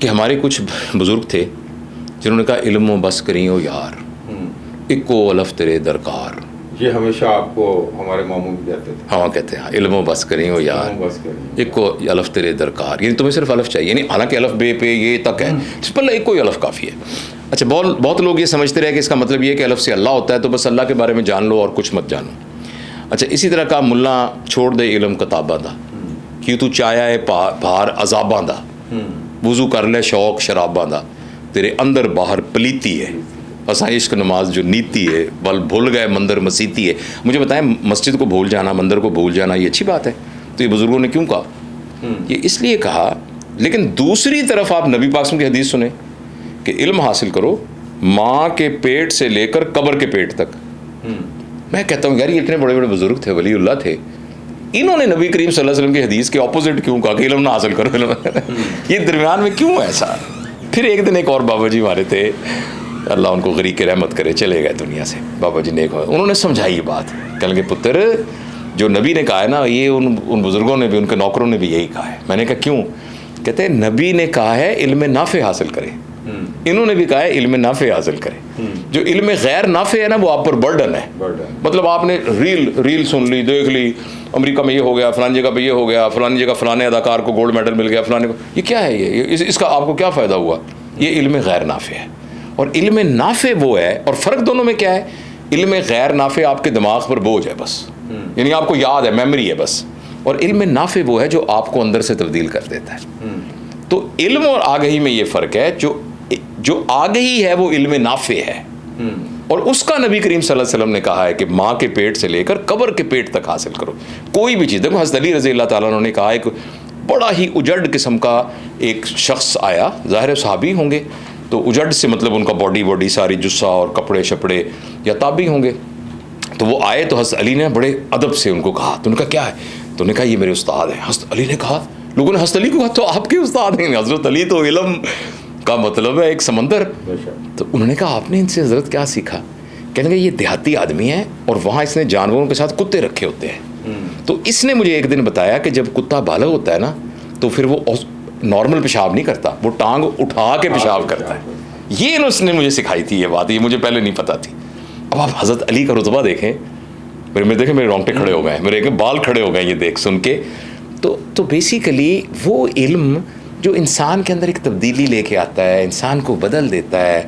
کہ ہمارے کچھ بزرگ تھے جنہوں نے کہا علم و بس کریں ہو یار، اکو الف تیرے درکار. یہ ہمیشہ آپ کو ہمارے ماموں بھی کہتے تھے. ہاں کہتے ہیں علم و بس کریں ہو یار، ایک کو الف تیرے درکار. یعنی تمہیں صرف الف چاہیے، یعنی حالانکہ الف بے پہ یہ تک ہے، پہلے ایک کوئی الف کافی ہے. اچھا بہت لوگ یہ سمجھتے رہے کہ اس کا مطلب یہ ہے کہ الف سے اللہ ہوتا ہے تو بس اللہ کے بارے میں جان لو اور کچھ مت جانو. اچھا اسی طرح کا ملا چھوڑ دے علم کتاباں دا، کیوں تو چایا ہے بھار عذاباں دا، وضو کر لے شوق شراباں دا، تیرے اندر باہر پلیتی ہے، اساں عشق نماز جو نیتی ہے، بل بھول گئے مندر مسیتی ہے. مجھے بتائیں مسجد کو بھول جانا، مندر کو بھول جانا یہ اچھی بات ہے؟ تو یہ بزرگوں نے کیوں کہا؟ یہ اس لیے کہا. لیکن دوسری طرف آپ نبی پاک کی حدیث سنیں کہ علم حاصل کرو ماں کے پیٹ سے لے کر قبر کے پیٹ تک. میں کہتا ہوں یار یہ اتنے بڑے بڑے بزرگ تھے، ولی اللہ تھے، انہوں نے نبی کریم صلی اللہ علیہ وسلم کی حدیث کے اپوزٹ کیوں کہا کہ علم نہ حاصل کرو؟ علم یہ درمیان میں کیوں ایسا؟ پھر ایک دن ایک اور بابا جی ہمارے تھے، اللہ ان کو غریق رحمت کرے، چلے گئے دنیا سے. بابا جی نیک ہوئے، انہوں نے سمجھائی یہ بات. کہنے لگے پتر جو نبی نے کہا ہے نا یہ ان بزرگوں نے بھی، ان کے نوکروں نے بھی یہی کہا ہے. میں نے کہا کیوں؟ کہتے ہیں نبی نے کہا ہے علم نافع حاصل کرے، انہوں نے بھی کہا ہے علم نافع حاصل کرے. جو علم غیر نافع ہے نا وہ آپ پر برڈن ہے. مطلب آپ نے ریل سن لی، دیکھ لی، امریکہ میں یہ ہو گیا، فلانی جگہ پہ یہ ہو گیا، فلانی جگہ فلانے اداکار کو گولڈ میڈل مل گیا، فلانے کو، یہ کیا ہے؟ یہ اس کا آپ کو کیا فائدہ ہوا؟ یہ علم غیر نافع ہے. اور علم نافع وہ ہے، اور فرق دونوں میں کیا ہے؟ علم غیر نافع آپ کے دماغ پر بوجھ ہے بس، یعنی آپ کو یاد ہے، میموری ہے بس. اور علم نافع وہ ہے جو آپ کو اندر سے تبدیل کر دیتا ہے. تو علم اور آگہی میں یہ فرق ہے، جو آگہی ہے وہ علم نافع ہے، اور اس کا نبی کریم صلی اللہ علیہ وسلم نے کہا ہے کہ ماں کے پیٹ سے لے کر قبر کے پیٹ تک حاصل کرو کوئی بھی چیز. دیکھو حضرت علی رضی اللہ تعالیٰ عنہ نے کہا ایک بڑا ہی اجڑ قسم کا ایک شخص آیا، ظاہر صحابی ہوں گے تو اجڑ سے مطلب ان کا باڈی ساری جسہ اور کپڑے شپڑے یا تابعی ہوں گے. تو وہ آئے تو حضرت علی نے بڑے ادب سے ان کو کہا. تو انہوں نے کہا کیا ہے؟ تو انہوں نے کہا یہ میرے استاد ہیں. حضرت علی نے کہا، لوگوں نے حضرت علی کو کہا تو آپ کے استاد ہیں؟ حضرت علی تو علم کا مطلب ہے ایک سمندر. تو انہوں نے کہا آپ نے ان سے حضرت کیا سیکھا؟ کہنے لگے یہ دیہاتی آدمی ہے اور وہاں اس نے جانوروں کے ساتھ کتے رکھے ہوتے ہیں. تو اس نے مجھے ایک دن بتایا کہ جب کتا بالغ ہوتا ہے نا تو پھر وہ نارمل پیشاب نہیں کرتا، وہ ٹانگ اٹھا کے پیشاب کرتا ہے. یہ اس نے مجھے سکھائی تھی یہ بات، یہ مجھے پہلے نہیں پتا تھی. اب آپ حضرت علی کا رتبہ دیکھیں، میرے رونگٹے کھڑے ہو گئے، میرے بال کھڑے ہو گئے یہ دیکھ سن کے. تو بیسیکلی وہ علم جو انسان کے اندر ایک تبدیلی لے کے آتا ہے، انسان کو بدل دیتا ہے،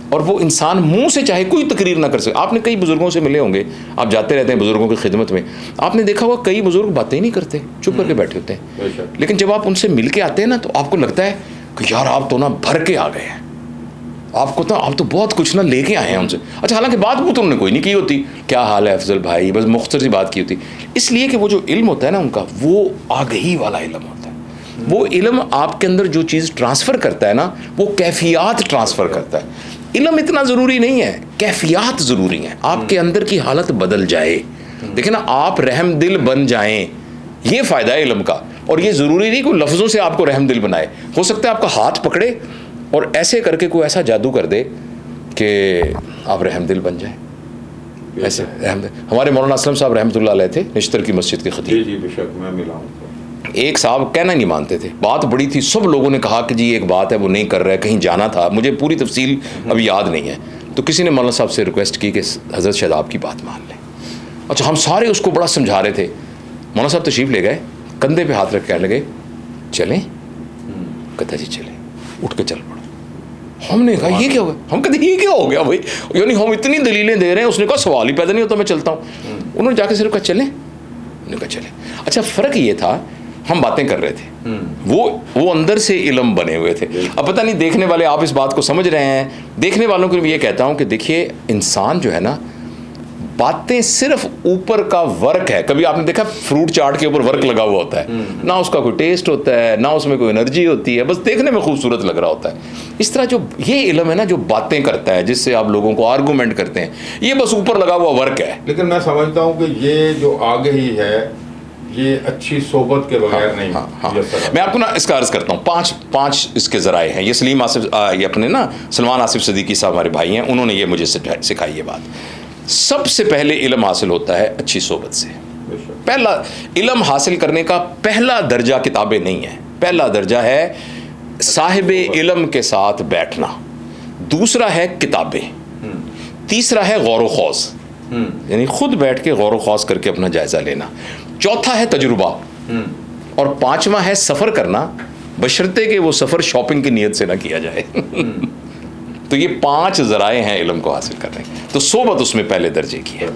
اور وہ انسان منہ سے چاہے کوئی تقریر نہ کر سکے. آپ نے کئی بزرگوں سے ملے ہوں گے، آپ جاتے رہتے ہیں بزرگوں کی خدمت میں، آپ نے دیکھا ہوگا کئی بزرگ باتیں ہی نہیں کرتے، چپ کر کے بیٹھے ہوتے ہیں. لیکن جب آپ ان سے مل کے آتے ہیں نا تو آپ کو لگتا ہے کہ یار آپ تو نا بھر کے آ گئے ہیں، آپ تو بہت کچھ نہ لے کے آئے ہیں ان سے. اچھا حالانکہ بات وہ تو انہوں نے کوئی نہیں کی ہوتی، کیا حال ہے افضل بھائی، بس مختصر سی بات کی ہوتی. اس لیے کہ وہ جو علم ہوتا ہے نا ان کا، وہ آگہی والا علم ہوتا ہے. وہ علم آپ کے اندر جو چیز ٹرانسفر کرتا ہے نا وہ کیفیات ٹرانسفر کرتا ہے. علم اتنا ضروری نہیں ہے، کیفیات ضروری ہیں، آپ کے اندر کی حالت بدل جائے. دیکھیں نا آپ رحم دل بن جائیں، یہ فائدہ ہے علم کا. اور یہ ضروری نہیں کہ لفظوں سے آپ کو رحم دل بنائے، ہو سکتا ہے آپ کا ہاتھ پکڑے اور ایسے کر کے کوئی ایسا جادو کر دے کہ آپ رحم دل بن جائیں. ایسے رحم دل. ہمارے مولانا اسلم صاحب رحمۃ اللہ علیہ تھے، نشتر کی مسجد کے خطیب. جی بے شک میں ملا ہوں. ایک صاحب کہنا نہیں مانتے تھے، بات بڑی تھی، سب لوگوں نے کہا کہ جی ایک بات ہے وہ نہیں کر رہا ہے، کہیں جانا تھا، مجھے پوری تفصیل ابھی یاد نہیں ہے. تو کسی نے مولانا صاحب سے ریکویسٹ کی کہ حضرت شاید آپ کی بات مان لیں. اچھا ہم سارے اس کو بڑا سمجھا رہے تھے. مولانا صاحب تشریف لے گئے، کندھے پہ ہاتھ رکھ کے کہنے لگے چلیں؟ کہتا جی چلیں، اٹھ کے چل پڑو. ہم نے کہا یہ کیا ہو گیا؟ ہم کہتے یہ کیا ہو گیا بھائی، یعنی ہم اتنی دلیلیں دے رہے ہیں. اس نے کہا سوال ہی پیدا نہیں ہوتا، میں چلتا ہوں. انہوں نے جا کے صرف کہا چلیں، انہوں نے کہا چلیں. اچھا فرق یہ تھا ہم باتیں کر رہے تھے، وہ اندر سے علم بنے ہوئے تھے. اب پتہ نہیں دیکھنے والے آپ اس بات کو سمجھ رہے ہیں؟ دیکھنے والوں کو بھی یہ کہتا ہوں کہ دیکھیے انسان جو ہے نا، باتیں صرف اوپر کا ورک ہے. کبھی آپ نے دیکھا فروٹ چاٹ کے اوپر ورک لگا ہوا ہوتا ہے، نہ اس کا کوئی ٹیسٹ ہوتا ہے، نہ اس میں کوئی انرجی ہوتی ہے، بس دیکھنے میں خوبصورت لگ رہا ہوتا ہے. اس طرح جو یہ علم ہے نا جو باتیں کرتا ہے، جس سے آپ لوگوں کو آرگومنٹ کرتے ہیں، یہ بس اوپر لگا ہوا ورک ہے. لیکن میں سمجھتا ہوں کہ یہ جو آگہی ہے یہ اچھی صحبت کے بغیر نہیں. میں آپ کو نا اس کا عرض کرتا ہوں، پانچ اس کے ذرائع ہیں. یہ سلیم آصف، یہ اپنے نا سلمان آصف صدیقی صاحب ہمارے بھائی ہیں، انہوں نے یہ مجھے سکھائی یہ بات. سب سے پہلے علم حاصل ہوتا ہے اچھی صحبت سے. پہلا علم حاصل کرنے کا پہلا درجہ کتابیں نہیں ہے، پہلا درجہ ہے صاحب علم کے ساتھ بیٹھنا، دوسرا ہے کتابیں، تیسرا ہے غور و خوض، یعنی خود بیٹھ کے غور و خوض کر کے اپنا جائزہ لینا، چوتھا ہے تجربہ، اور پانچواں ہے سفر کرنا، بشرطے کہ وہ سفر شاپنگ کی نیت سے نہ کیا جائے۔ تو یہ 5 ذرائع ہیں علم کو حاصل کرنے، تو صحبت اس میں پہلے درجے کی ہے۔